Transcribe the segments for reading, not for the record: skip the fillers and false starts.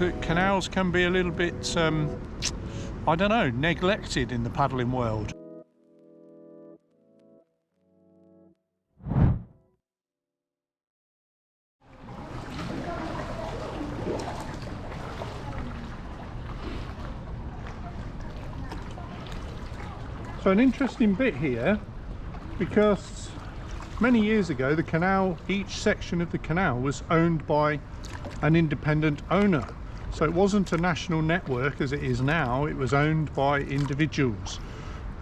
that canals can be a little bit, I don't know, neglected in the paddling world. So an interesting bit here, because many years ago the canal, each section of the canal was owned by an independent owner. So it wasn't a national network as it is now, it was owned by individuals.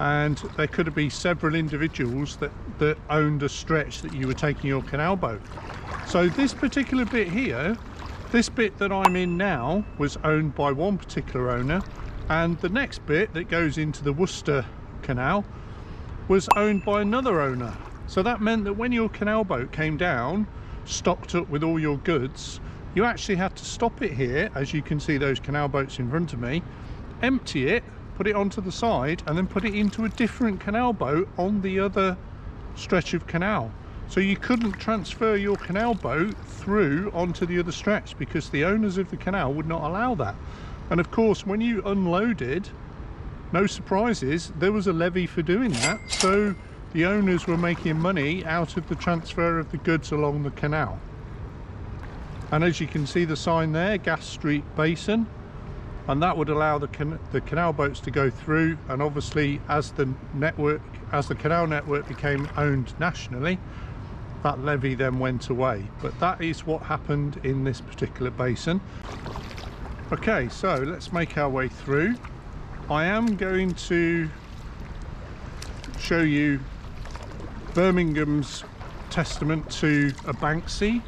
And there could be several individuals that owned a stretch that you were taking your canal boat. So this particular bit here, this bit that I'm in now, was owned by one particular owner, and the next bit that goes into the Worcester Canal was owned by another owner. So that meant that when your canal boat came down, stocked up with all your goods, you actually had to stop it here, as you can see those canal boats in front of me, empty it, put it onto the side, and then put it into a different canal boat on the other stretch of canal. So you couldn't transfer your canal boat through onto the other stretch because the owners of the canal would not allow that. And of course, when you unloaded, no surprises, there was a levy for doing that, so the owners were making money out of the transfer of the goods along the canal. And as you can see the sign there, Gas Street Basin, and that would allow the canal boats to go through. And obviously as the canal network became owned nationally, that levy then went away. But that is what happened in this particular basin. Okay, so let's make our way through. I am going to show you Birmingham's testament to a Banksy,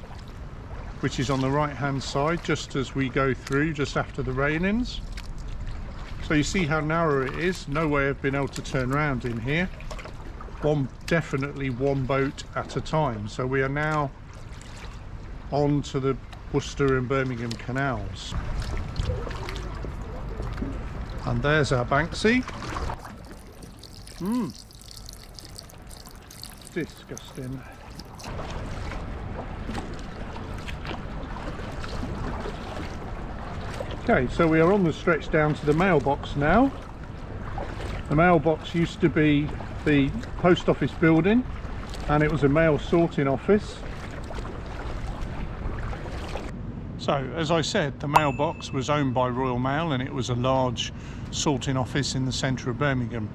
which is on the right hand side just as we go through, just after the railings. So you see how narrow it is, no way of being able to turn around in here. Definitely one boat at a time. So we are now on to the Worcester and Birmingham canals. And there's our Banksy. Disgusting. Okay, so we are on the stretch down to the mailbox now. The mailbox used to be the post office building, and it was a mail sorting office. So, as I said, the mailbox was owned by Royal Mail, and it was a large sorting office in the centre of Birmingham.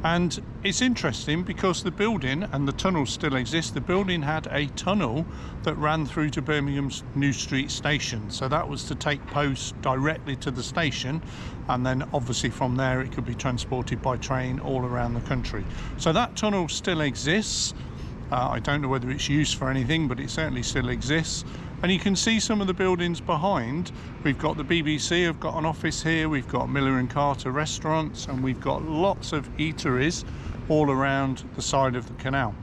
And it's interesting because the building, and the tunnel still exists, the building had a tunnel that ran through to Birmingham's New Street station. So that was to take post directly to the station, and then obviously from there it could be transported by train all around the country. So that tunnel still exists. I don't know whether it's used for anything, but it certainly still exists. And you can see some of the buildings behind. We've got the BBC, have got an office here, we've got Miller and Carter restaurants, and we've got lots of eateries all around the side of the canal.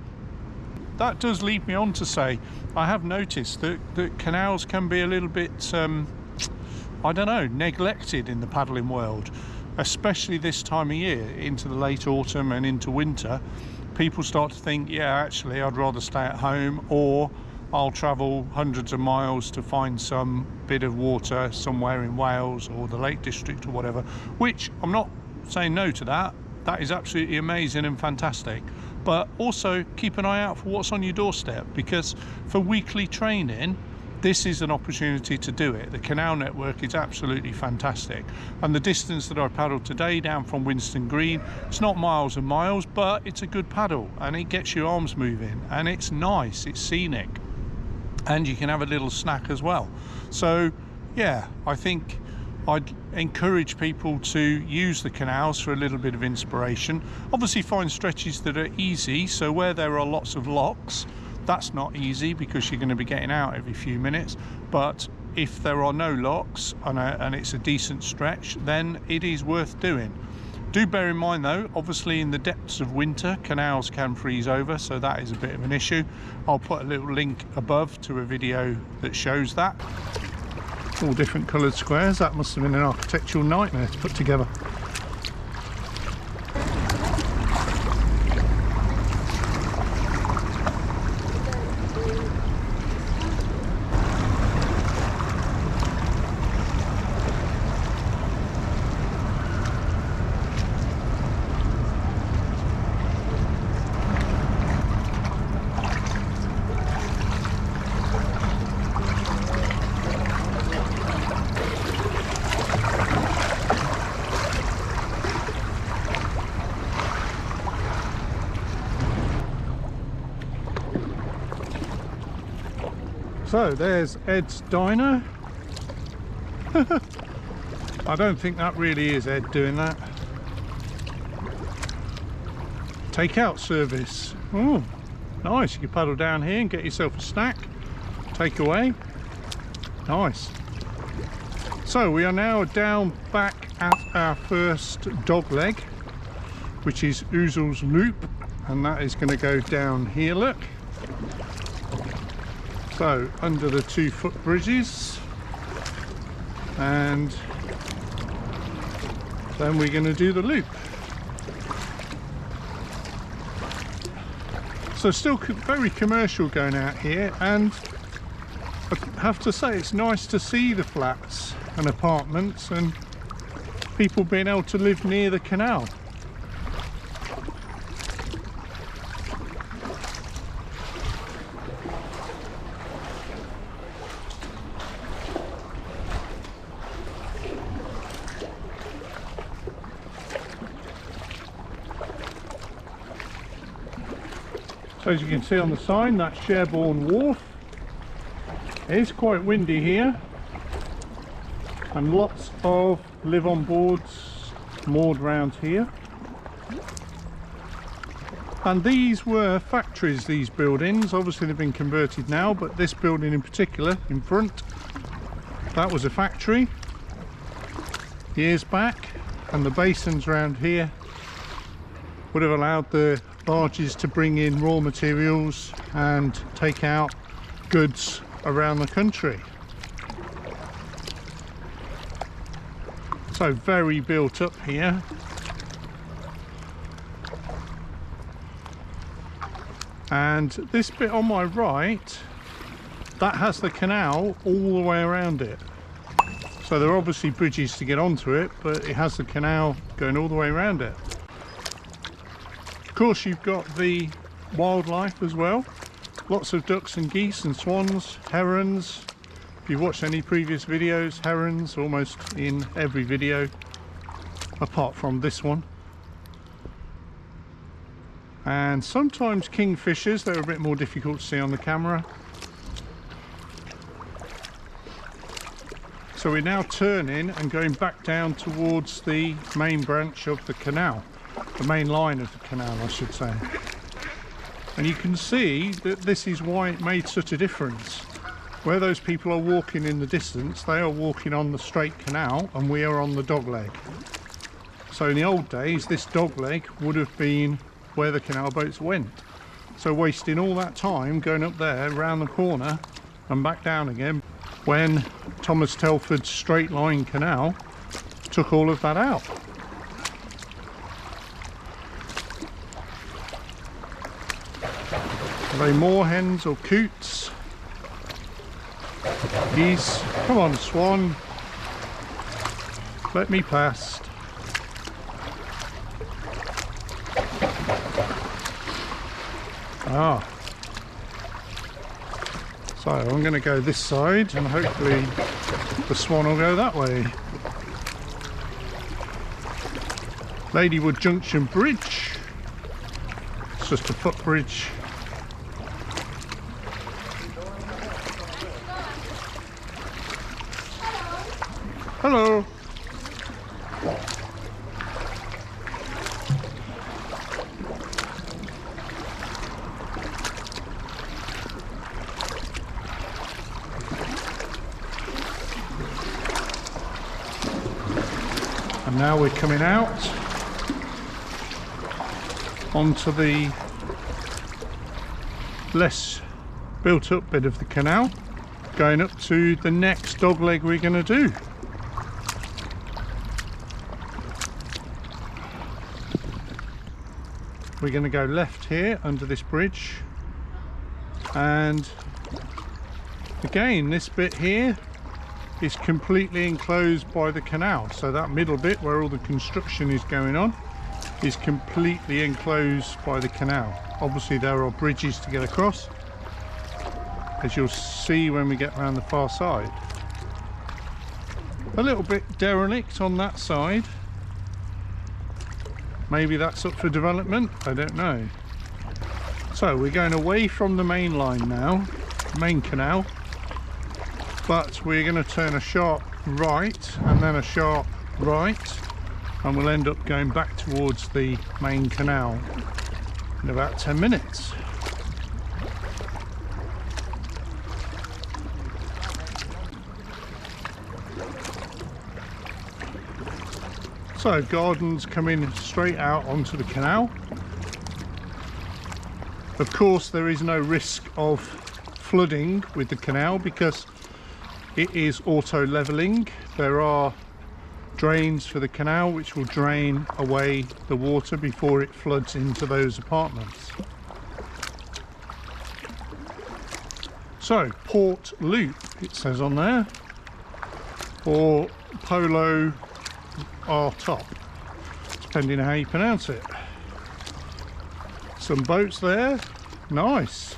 That does lead me on to say, I have noticed that canals can be a little bit, I don't know, neglected in the paddling world, especially this time of year, into the late autumn and into winter. People start to think, yeah, actually I'd rather stay at home, or I'll travel hundreds of miles to find some bit of water somewhere in Wales or the Lake District or whatever, which I'm not saying no to that. That is absolutely amazing and fantastic. But also keep an eye out for what's on your doorstep, because for weekly training, this is an opportunity to do it. The canal network is absolutely fantastic. And the distance that I paddled today down from Winson Green, it's not miles and miles, but it's a good paddle and it gets your arms moving and it's nice, it's scenic. And you can have a little snack as well. So yeah, I think I'd encourage people to use the canals for a little bit of inspiration. Obviously find stretches that are easy, so where there are lots of locks, that's not easy because you're going to be getting out every few minutes. But if there are no locks and it's a decent stretch, then it is worth doing. Do bear in mind though, obviously in the depths of winter, canals can freeze over, so that is a bit of an issue. I'll put a little link above to a video that shows that. All different coloured squares, that must have been an architectural nightmare to put together. So there's Ed's Diner. I don't think that really is Ed doing that. Takeout service. Oh, nice. You can paddle down here and get yourself a snack. Take away. Nice. So we are now down back at our first dog leg, which is Oozells Loop, and that is going to go down here, look. So under the 2 footbridges, and then we're going to do the loop. So still very commercial going out here, and I have to say it's nice to see the flats and apartments and people being able to live near the canal. So as you can see on the sign, that's Sherborne Wharf. It is quite windy here, and lots of live-on boards moored around here. And these were factories, these buildings. Obviously they've been converted now, but this building in particular in front, that was a factory years back, and the basins around here would have allowed the barges to bring in raw materials and take out goods around the country. So very built up here. And this bit on my right, that has the canal all the way around it. So there are obviously bridges to get onto it, but it has the canal going all the way around it. Of course you've got the wildlife as well. Lots of ducks and geese and swans, herons. If you've watched any previous videos, herons almost in every video apart from this one. And sometimes kingfishers, they're a bit more difficult to see on the camera. So we're now turning and going back down towards the main branch of the canal, the main line of the canal I should say. And you can see that this is why it made such a difference. Where those people are walking in the distance, they are walking on the straight canal and we are on the dog leg. So in the old days this dog leg would have been where the canal boats went. So wasting all that time going up there, round the corner and back down again, when Thomas Telford's straight line canal took all of that out. Are they moorhens or coots? Geese. Come on, swan. Let me past. Ah. So I'm going to go this side and hopefully the swan will go that way. Ladywood Junction Bridge. It's just a footbridge. Hello. And now we're coming out onto the less built up bit of the canal, going up to the next dog leg we're going to do. We're going to go left here under this bridge, and again this bit here is completely enclosed by the canal. So that middle bit where all the construction is going on is completely enclosed by the canal. Obviously there are bridges to get across, as you'll see when we get around the far side. A little bit derelict on that side. Maybe that's up for development, I don't know. So we're going away from the main line now, main canal, but we're going to turn a sharp right and then a sharp right, and we'll end up going back towards the main canal in about 10 minutes. So gardens coming straight out onto the canal. Of course there is no risk of flooding with the canal because it is auto levelling. There are drains for the canal which will drain away the water before it floods into those apartments. So Port Loop it says on there, or Polo R Top, depending on how you pronounce it. Some boats there, nice.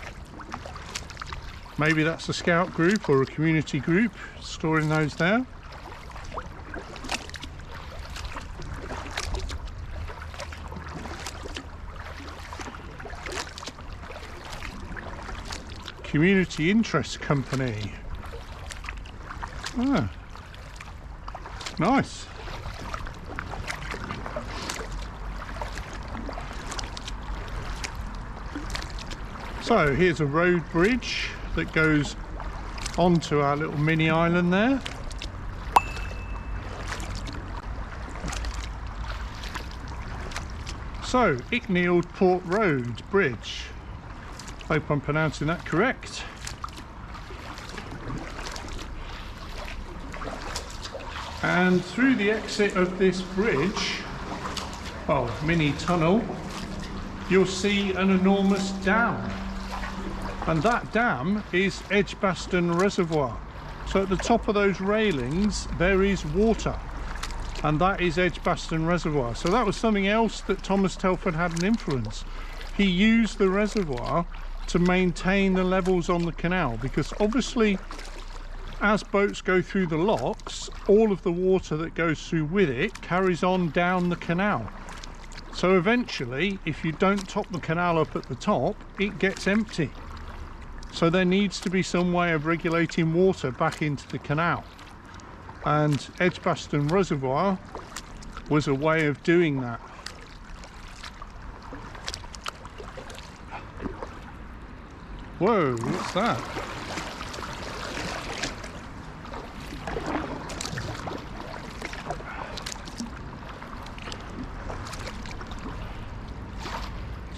Maybe that's a scout group or a community group storing those there. Community Interest Company. Ah, nice. So here's a road bridge that goes onto our little mini island there. So Icknield Port Road Bridge. Hope I'm pronouncing that correct. And through the exit of this bridge, oh, mini tunnel, you'll see an enormous dam. And that dam is Edgbaston Reservoir. So at the top of those railings there is water, and that is Edgbaston Reservoir. So that was something else that Thomas Telford had an influence. He used the reservoir to maintain the levels on the canal, because obviously as boats go through the locks, all of the water that goes through with it carries on down the canal. So eventually, if you don't top the canal up at the top, it gets empty. So there needs to be some way of regulating water back into the canal. And Edgbaston Reservoir was a way of doing that. Whoa, what's that?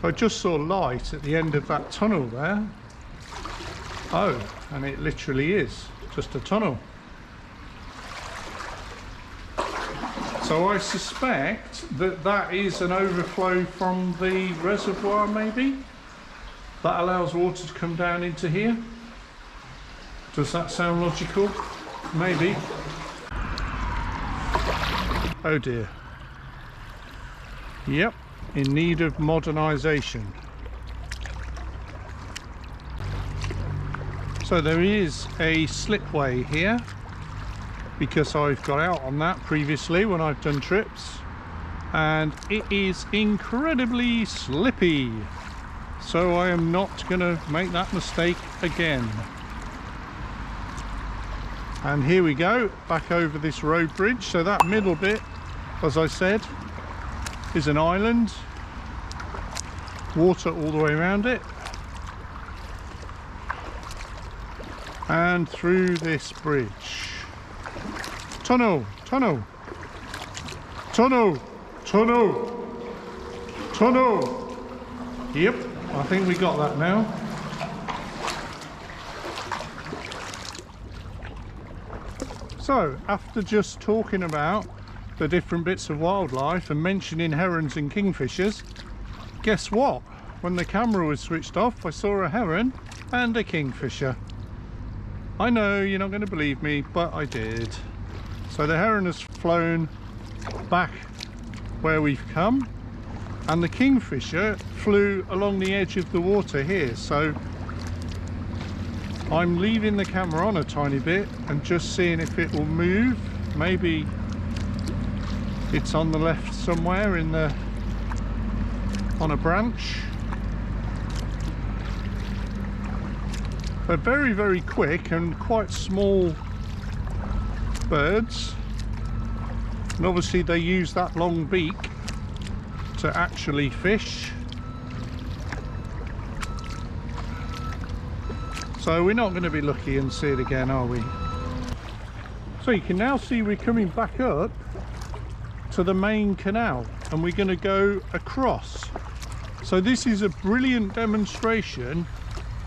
So I just saw light at the end of that tunnel there. Oh, and it literally is just a tunnel. So I suspect that that is an overflow from the reservoir, maybe? That allows water to come down into here. Does that sound logical? Maybe. Oh dear. Yep, in need of modernisation. So there is a slipway here, because I've got out on that previously when I've done trips, and it is incredibly slippy. So I am not going to make that mistake again. And here we go, back over this road bridge. So that middle bit, as I said, is an island. Water all the way around it. And through this bridge. Tunnel, tunnel, tunnel, tunnel, tunnel. Yep, I think we got that now. So, after just talking about the different bits of wildlife and mentioning herons and kingfishers, guess what? When the camera was switched off, I saw a heron and a kingfisher. I know you're not going to believe me, but I did. So the heron has flown back where we've come, and the kingfisher flew along the edge of the water here. So I'm leaving the camera on a tiny bit and just seeing if it will move. Maybe it's on the left somewhere in the on a branch. They're very, very quick and quite small birds, and obviously they use that long beak to actually fish. So we're not going to be lucky and see it again, are we? So you can now see we're coming back up to the main canal and we're going to go across. So this is a brilliant demonstration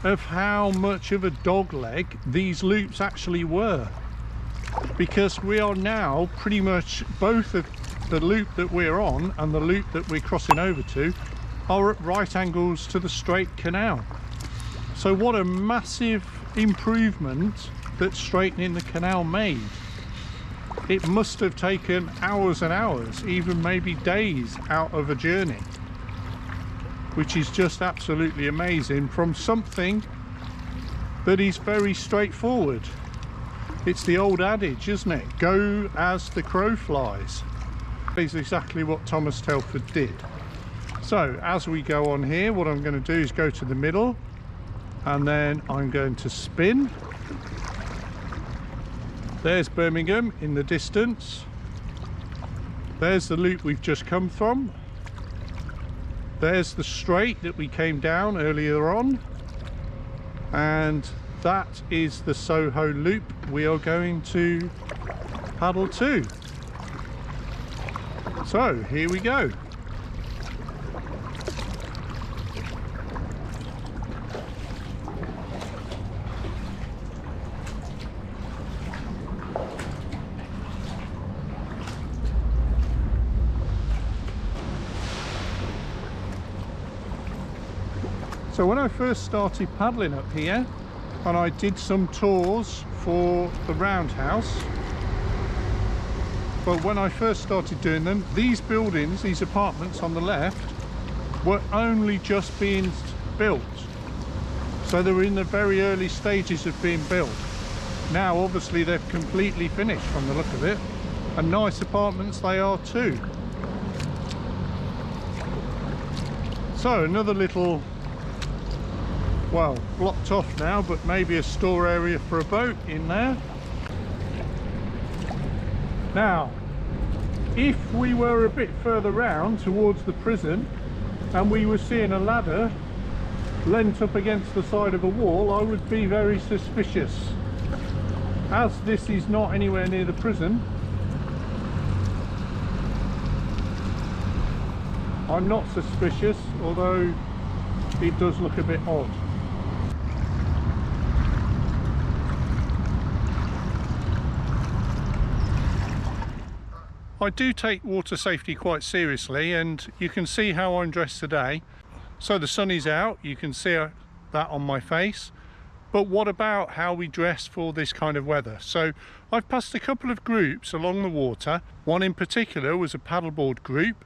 of how much of a dog leg these loops actually were, because we are now pretty much, both of the loop that we're on and the loop that we're crossing over to are at right angles to the straight canal. So what a massive improvement that straightening the canal made. It must have taken hours and hours, even maybe days out of a journey, which is just absolutely amazing from something that is very straightforward. It's the old adage, isn't it? Go as the crow flies. It's exactly what Thomas Telford did. So as we go on here, what I'm going to do is go to the middle, and then I'm going to spin. There's Birmingham in the distance. There's the loop we've just come from. There's the straight that we came down earlier on, and that is the Soho loop we are going to paddle to. So here we go. So when I first started paddling up here, and I did some tours for the roundhouse, but when I first started doing them, these buildings, these apartments on the left, were only just being built. So they were in the very early stages of being built. Now obviously they've completely finished from the look of it, and nice apartments they are too. So another little, well, blocked off now, but maybe a store area for a boat in there. Now, if we were a bit further round towards the prison and we were seeing a ladder leant up against the side of a wall, I would be very suspicious. As this is not anywhere near the prison, I'm not suspicious, although it does look a bit odd. I do take water safety quite seriously, and you can see how I'm dressed today. So the sun is out, you can see that on my face. But what about how we dress for this kind of weather? So I've passed a couple of groups along the water. One in particular was a paddleboard group,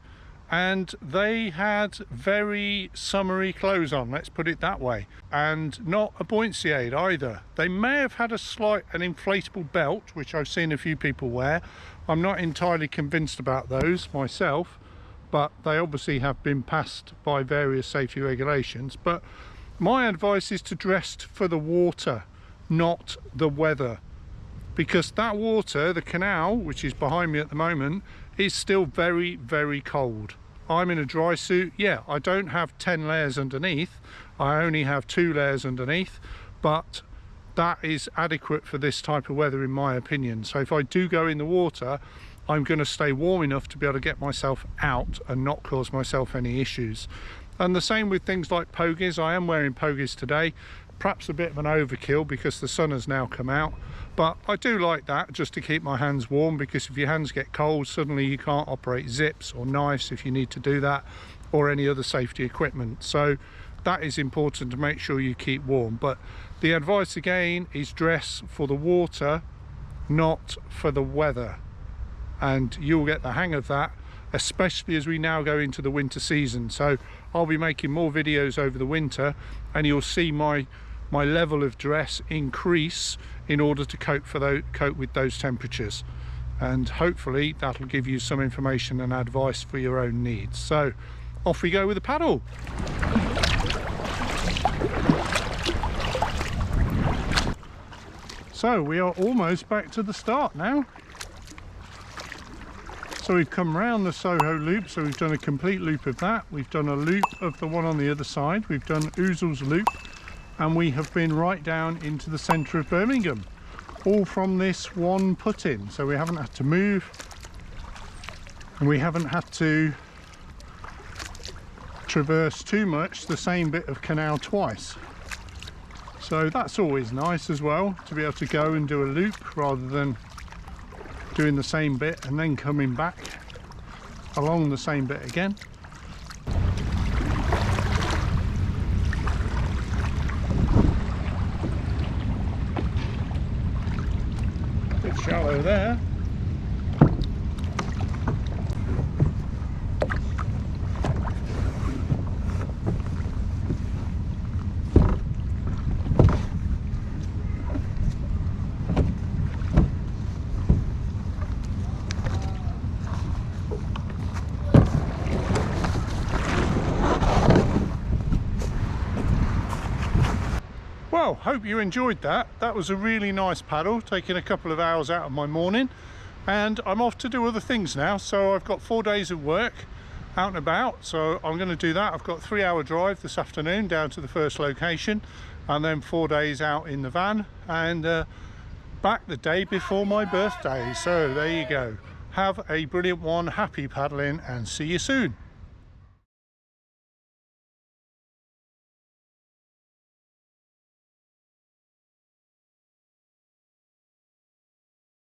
and they had very summery clothes on, let's put it that way, and not a buoyancy aid either. They may have had an inflatable belt, which I've seen a few people wear. I'm not entirely convinced about those myself, but they obviously have been passed by various safety regulations. But my advice is to dress for the water, not the weather, because that water, the canal, which is behind me at the moment, is still very, very cold. I'm in a dry suit. Yeah, I don't have 10 layers underneath, I only have 2 layers underneath, but that is adequate for this type of weather in my opinion. So if I do go in the water, I'm going to stay warm enough to be able to get myself out and not cause myself any issues. And the same with things like pogies. I am wearing pogies today, perhaps a bit of an overkill because the sun has now come out, but I do like that just to keep my hands warm, because if your hands get cold, suddenly you can't operate zips or knives if you need to do that, or any other safety equipment. So that is important to make sure you keep warm. But the advice again is dress for the water, not for the weather, and you'll get the hang of that, especially as we now go into the winter season. So I'll be making more videos over the winter, and you'll see my level of dress increase in order to cope with those temperatures, and hopefully that'll give you some information and advice for your own needs. So off we go with the paddle. So we are almost back to the start now. So we've come round the Soho loop, so we've done a complete loop of that. We've done a loop of the one on the other side. We've done Oozells loop, and we have been right down into the centre of Birmingham, all from this one put-in. So we haven't had to move, and we haven't had to traverse too much the same bit of canal twice. So that's always nice as well, to be able to go and do a loop rather than doing the same bit and then coming back along the same bit again. Bit shallow there. Well, hope you enjoyed that. That was a really nice paddle, taking a couple of hours out of my morning, and I'm off to do other things now. So I've got 4 days of work out and about, so I'm going to do that. I've got a 3-hour drive this afternoon down to the first location, and then 4 days out in the van, and back the day before my birthday. So there you go. Have a brilliant one, happy paddling, and see you soon.